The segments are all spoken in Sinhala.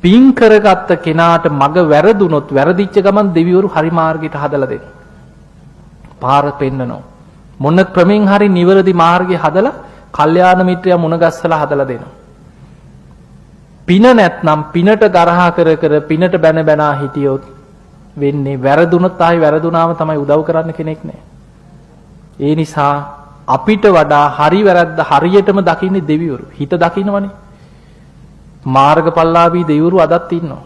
පින් කරගත්ත කෙනාට මග වැරදුනොත් වැරදිච්ච ගමන් දෙවිවරු හරි මාර්ගයට හදලා දෙනවා. පාර පෙන්නනවා. මොන ක්‍රමෙන් හරි නිවැරදි මාර්ගය හදලා කල්යාණ මිත්‍රයා මුණ ගැස්සලා හදලා දෙනවා. පින නැත්නම් පිනට ගරහා කර කර පිනට බැන බැනා හිටියොත් වෙන්නේ වැරදුනොත් ආයි වැරදුනාම තමයි උදව් කරන්න කෙනෙක් නැහැ. ඒ නිසා අපිට වඩා හරි වැරද්ද හරියටම දකින්නේ දෙවිවරු. හිත දකින්නවනේ. මාර්ගඵලලාභී දෙවිවරු අදත් ඉන්නවා.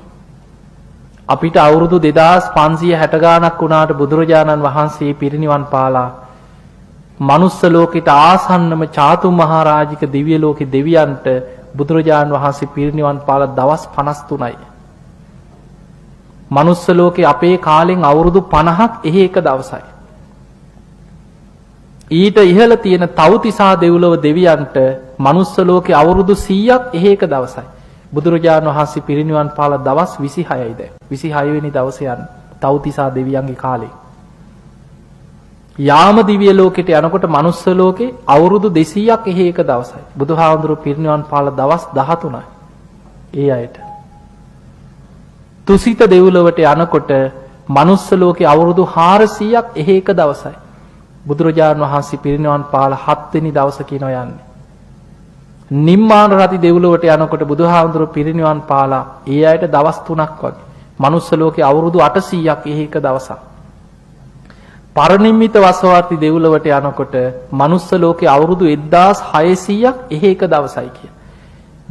අපිට අවුරුදු 2560 ගාණක් වුණාට බුදුරජාණන් වහන්සේ පිරිනිවන් පාලා මනුස්ස ලෝකෙට ආසන්නම චාතු මහරජික දිව්‍ය ලෝකේ දෙවියන්ට බුදුරජාණන් වහන්සේ පිරිනිවන් පාලා දවස් 53යි. මනුස්ස ලෝකේ අපේ කාලෙන් අවුරුදු 50ක් එහි එක දවසයි. ඊට ඉහළ තියෙන තව්තිසා දෙව්ලොව දෙවියන්ට මනුස්ස ලෝකේ අවුරුදු 100ක් එහි එක දවසයි. බුදුරජාණන් වහන්සේ පිරිනිවන් පාලා දවස් 26යි දැන්. 26 වෙනි දවසේ යන තව්තිසා දෙවියන්ගේ කාලේ. යාම දිව්‍ය ලෝකෙට යනකොට මනුස්ස ලෝකේ අවුරුදු 200ක් එහි එක දවසයි. බුදුහාමුදුරුවෝ පිරිනිවන් පාලා දවස් 13යි. ඒ අයට. තුසිත දෙව්ලොවට යනකොට මනුස්ස ලෝකේ අවුරුදු 400ක් එහි එක දවසයි. බුදුරජාණන් වහන්සේ පිරිනිවන් පාලා 7 වෙනි දවස කියනවා යන්නේ. නිම්මාන රති දෙව්ලොවට යනකොට බුදුහාමුදුරුවෝ පිරිනිවන් පාලා ඒ අයට දවස් 3ක් වගේ. මනුස්ස ලෝකේ අවුරුදු 800ක් එහි එක දවසක්. පරිනිම්මිත වසවාර්ති දෙව්ලොවට යනකොට මනුස්ස ලෝකේ අවුරුදු 1600ක් එහි එක දවසයි කිය.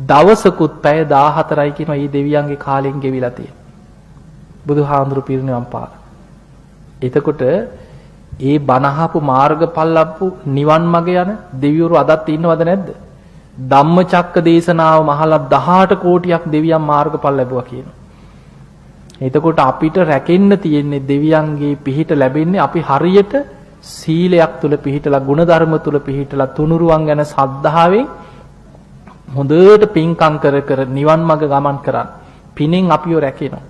දවසකුත් පැය 14යි කියනවා මේ දෙවියන්ගේ කාලෙන් ගෙවිලා තියෙන. බුදුහාමුදුරුවෝ පිරිනිවන් පාලා. එතකොට ඒ බණහපු මාර්ගඵල ලැබපු නිවන් මඟ යන දෙවිවරු අදත් ඉන්නවද නැද්ද? ධම්මචක්ක දේශනාව මහලා 18 කෝටියක් දෙවියන් මාර්ගඵල ලැබුවා කියනවා. එතකොට අපිට රැකෙන්න තියෙන්නේ දෙවියන්ගේ පිහිට ලැබෙන්නේ අපි හරියට සීලයක් තුල පිහිටලා ගුණධර්ම තුල පිහිටලා තුනුරුවන් ගැන සද්ධාවෙන් හොඳට පින්කම් කර කර නිවන් මඟ ගමන් කරන්. පිනෙන් අපිව රැකෙනවා.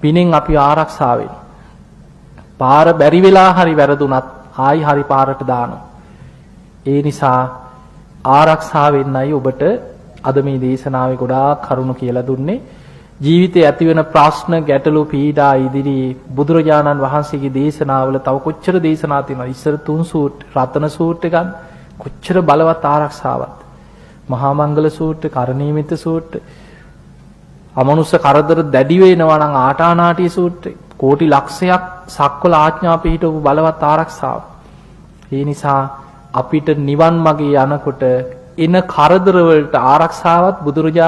පිනෙන් අපි ආරක්ෂා වෙනවා. පාර බැරි වෙලා හරි වැරදුනත් ආයි හරි පාරට දානවා. ඒ නිසා ආරක්ෂා වෙන්නයි ඔබට අද මේ දේශනාවේ ගොඩාක් කරුණු කියලා දුන්නේ. ජීවිතේ ඇතිවෙන ප්‍රශ්න ගැටලු පීඩා ඉදිරියේ බුදුරජාණන් වහන්සේගේ දේශනාවල තව කොච්චර දේශනා තියෙනවද? ඉස්සර 3 සූත්‍ර, රතන සූත්‍ර ගන්න කොච්චර බලවත් ආරක්ෂාවක්. මහා මංගල සූත්‍ර, කරණීයමිත සූත්‍ර, අමනුෂ්‍ය කරදර දැඩි වෙනවා නම් ආටානාටි සූත්‍රය, කෝටි ලක්ෂයක් සක්වල ආඥා පිහිටවපු බලවත් ආරක්ෂාව. ඒ නිසා අපිට නිවන් මාගේ යනකොට එන කරදර වලට ආරක්ෂාවත් බුදුරජාණන්